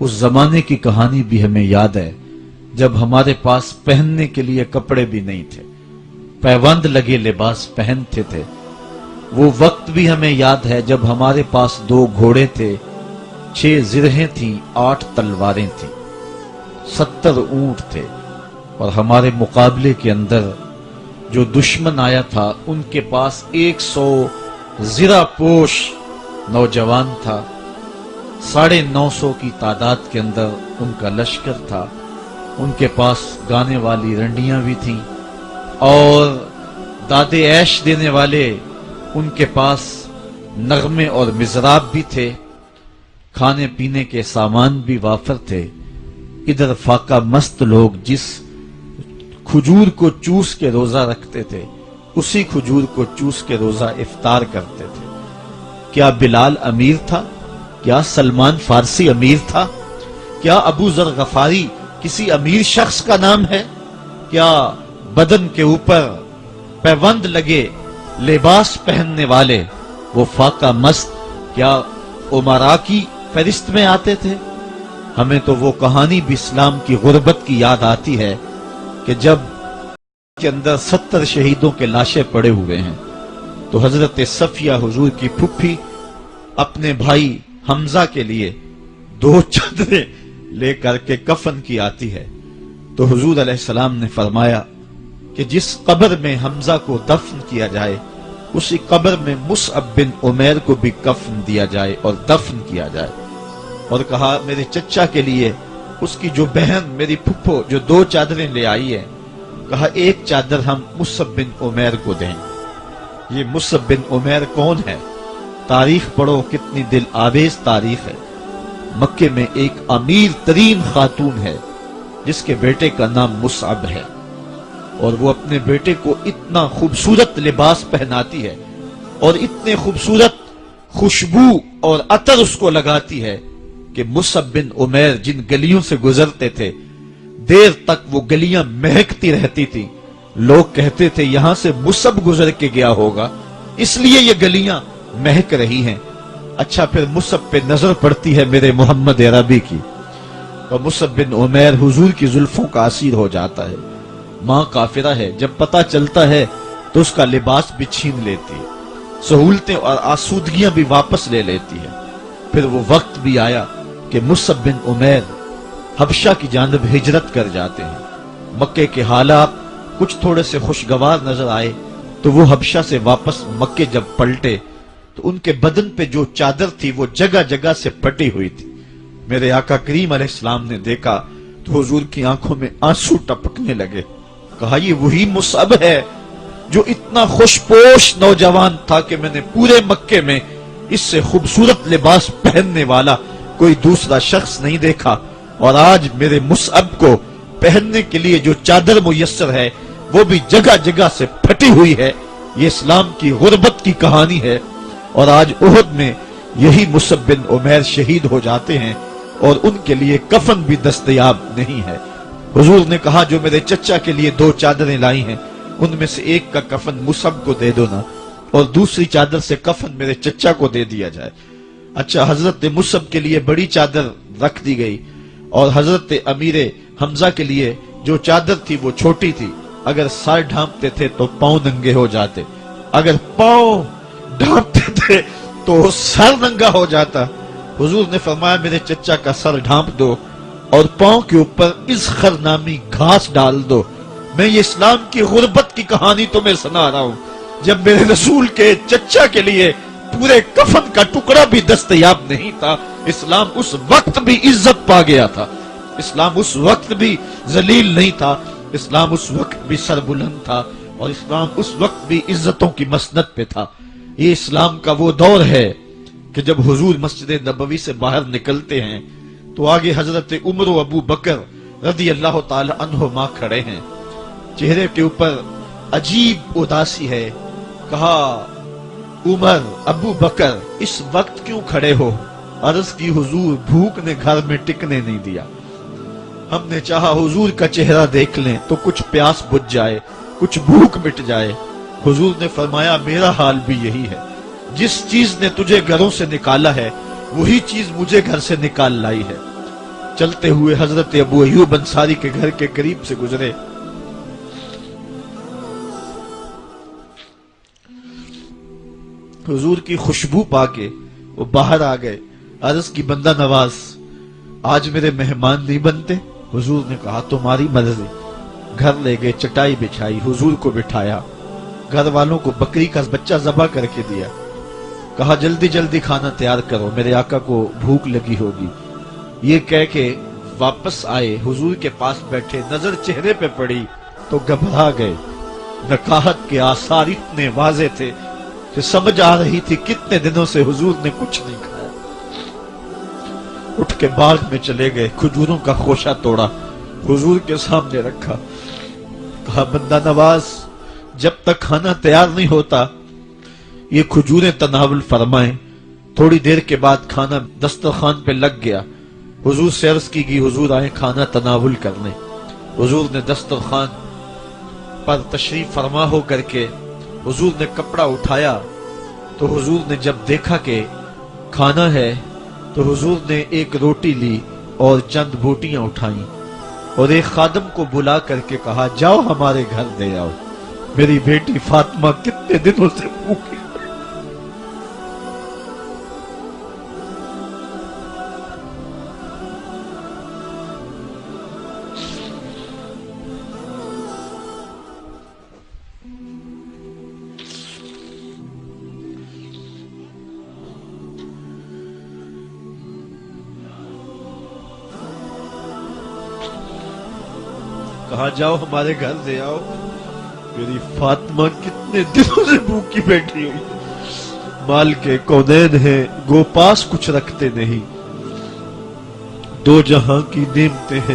اس زمانے کی کہانی بھی ہمیں یاد ہے جب ہمارے پاس پہننے کے لیے کپڑے بھی نہیں تھے، پیوند لگے لباس پہنتے تھے۔ وہ وقت بھی ہمیں یاد ہے جب ہمارے پاس 2 گھوڑے تھے، 6 زرہیں تھیں، 8 تلواریں تھیں، 70 اونٹ تھے، اور ہمارے مقابلے کے اندر جو دشمن آیا تھا ان کے پاس 100 زرہ پوش نوجوان تھا، 950 کی تعداد کے اندر ان کا لشکر تھا، ان کے پاس گانے والی رنڈیاں بھی تھیں اور دادے عیش دینے والے ان کے پاس نغمے اور مزراب بھی تھے، کھانے پینے کے سامان بھی وافر تھے۔ ادھر فاقہ مست لوگ جس کھجور کو چوس کے روزہ رکھتے تھے اسی کھجور کو چوس کے روزہ افطار کرتے تھے۔ کیا بلال امیر تھا؟ کیا سلمان فارسی امیر تھا؟ کیا ابو ذر غفاری کسی امیر شخص کا نام ہے؟ کیا بدن کے اوپر پیوند لگے لباس پہننے والے وہ فاقہ مست کیا امراء کی فہرست میں آتے تھے؟ ہمیں تو وہ کہانی بھی اسلام کی غربت کی یاد آتی ہے کہ جب کے اندر 70 شہیدوں کے لاشیں پڑے ہوئے ہیں تو حضرت صفیہ حضور کی پھپھی اپنے بھائی حمزہ کے لیے 2 چادریں لے کر کے کفن کی آتی ہے، تو حضور علیہ السلام نے فرمایا کہ جس قبر میں حمزہ کو دفن کیا جائے اسی قبر میں مصعب بن عمیر کو بھی کفن دیا جائے اور دفن کیا جائے، اور کہا میرے چچا کے لیے اس کی جو بہن میری پھپھو جو 2 چادریں لے آئی ہے، کہا 1 چادر ہم مصعب بن عمیر کو دیں۔ یہ مصعب بن عمیر کون ہے؟ تاریخ پڑھو، کتنی دل آویز تاریخ ہے۔ مکے میں ایک امیر ترین خاتون ہے جس کے بیٹے کا نام مصعب ہے، اور وہ اپنے بیٹے کو اتنا خوبصورت لباس پہناتی ہے اور اتنے خوبصورت خوشبو اور عطر اس کو لگاتی ہے کہ مصعب بن عمیر جن گلیوں سے گزرتے تھے دیر تک وہ گلیاں مہکتی رہتی تھی۔ لوگ کہتے تھے یہاں سے مصعب گزر کے گیا ہوگا اس لیے یہ گلیاں مہک رہی ہیں۔ اچھا پھر مصعب پہ نظر پڑتی ہے میرے محمد عربی کی، اور مصعب بن عمیر حضور کی زلفوں کا اسیر ہو جاتا ہے۔ ماں کافرہ ہے، جب پتہ چلتا ہے تو اس کا لباس بھی چھین لیتی ہے، سہولتیں اور آسودگیاں بھی واپس لے لیتی ہے۔ پھر وہ وقت بھی آیا کہ مصعب بن عمیر حبشہ کی جانب ہجرت کر جاتے ہیں۔ مکے کے حالات کچھ تھوڑے سے خوشگوار نظر آئے تو وہ حبشہ سے واپس مکے جب پلٹے تو ان کے بدن پہ جو چادر تھی وہ جگہ جگہ سے پٹی ہوئی تھی۔ میرے آقا کریم علیہ السلام نے دیکھا تو حضور کی آنکھوں میں آنسو ٹپکنے لگے۔ کہا یہ وہی مصعب ہے جو اتنا خوش پوش نوجوان تھا کہ میں نے پورے مکے میں اس سے خوبصورت لباس پہننے والا کوئی دوسرا شخص نہیں دیکھا، اور آج میرے مصعب کو پہننے کے لیے جو چادر میسر ہے وہ بھی جگہ جگہ سے پھٹی ہوئی ہے۔ یہ اسلام کی غربت کی کہانی ہے، اور آج احد میں یہی مصعب بن عمیر شہید ہو جاتے ہیں اور ان کے لیے کفن بھی دستیاب نہیں ہے۔ حضور نے کہا جو میرے چچا کے لیے 2 چادریں لائی ہیں ان میں سے ایک کا کفن مصعب کو دے دو نا، اور دوسری چادر سے کفن میرے چچا کو دے دیا جائے۔ اچھا حضرت مصعب کے لیے بڑی چادر رکھ دی گئی، اور حضرت امیر حمزہ کے لیے جو چادر تھی وہ چھوٹی تھی، اگر سر ڈھانپتے تھے تو پاؤں ننگے ہو جاتے، اگر پاؤں ڈھانپتے تھے تو سر ننگا ہو جاتا۔ حضور نے فرمایا میرے چچا کا سر ڈھانپ دو اور پاؤں کے اوپر اذخر نامی گھاس ڈال دو۔ میں یہ اسلام کی غربت کی کہانی تمہیں سنا رہا ہوں، جب میرے رسول کے چچا کے لیے پورے کفن کا ٹکڑا بھی دستیاب نہیں تھا، اسلام اس وقت بھی عزت پا گیا تھا، اسلام اس وقت بھی ذلیل نہیں تھا، اسلام اس وقت بھی سربلند تھا، اور اسلام اس وقت بھی عزتوں کی مسند پہ تھا۔ یہ اسلام کا وہ دور ہے کہ جب حضور مسجد نبوی سے باہر نکلتے ہیں تو آگے حضرت عمر و ابو بکر رضی اللہ تعالی عنہما کھڑے ہیں، چہرے کے اوپر عجیب اداسی ہے۔ کہا عمر ابو بکر اس وقت کیوں کھڑے ہو؟ عرض کی حضور بھوک نے گھر میں ٹکنے نہیں دیا، ہم نے چاہا حضور کا چہرہ دیکھ لیں تو کچھ پیاس بجھ جائے، کچھ بھوک مٹ جائے۔ حضور نے فرمایا میرا حال بھی یہی ہے، جس چیز نے تجھے گھروں سے نکالا ہے وہی چیز مجھے گھر سے نکال لائی ہے۔ چلتے ہوئے حضرت ابو ایوب انصاری کے گھر کے قریب سے گزرے. حضور کی خوشبو پا کے وہ باہر آ گئے. عرض کی بندہ نواز آج میرے مہمان نہیں بنتے؟ حضور نے کہا تمہاری مرضی. گھر لے گئے, چٹائی بچھائی, حضور کو بٹھایا, گھر والوں کو بکری کا بچہ ذبح کر کے دیا. کہا جلدی جلدی کھانا تیار کرو, میرے آقا کو بھوک لگی ہوگی. یہ کہہ کے واپس آئے, حضور کے پاس بیٹھے, نظر چہرے پہ پڑی تو گھبرا گئے. نکاحت کے آثار اتنے واضح تھے کہ سمجھ آ رہی تھی کتنے دنوں سے حضور نے کچھ نہیں کھایا. اٹھ کے باغ میں چلے گئے, کھجوروں کا خوشہ توڑا, حضور کے سامنے رکھا. کہا بندہ نواز جب تک کھانا تیار نہیں ہوتا یہ کھجوریں تناول فرمائیں. تھوڑی دیر کے بعد کھانا دسترخوان پہ لگ گیا. حضور سے عرض کی گئی حضور آئیں کھانا تناول کرنے. حضور نے دسترخوان پر تشریف فرما ہو کر کے حضور نے کپڑا اٹھایا تو حضور نے جب دیکھا کہ کھانا ہے تو حضور نے ایک روٹی لی اور چند بوٹیاں اٹھائیں اور ایک خادم کو بلا کر کے کہا جاؤ ہمارے گھر دے آؤ, میری بیٹی فاطمہ کتنے دنوں سے بھوکی. کہا جاؤ ہمارے گھر دے آؤ, میری فاطمہ کتنے دنوں سے بھوکی بیٹھی ہوئی. مال کے کونین ہیں گو پاس کچھ رکھتے نہیں, دو جہاں کی نعمتیں ہیں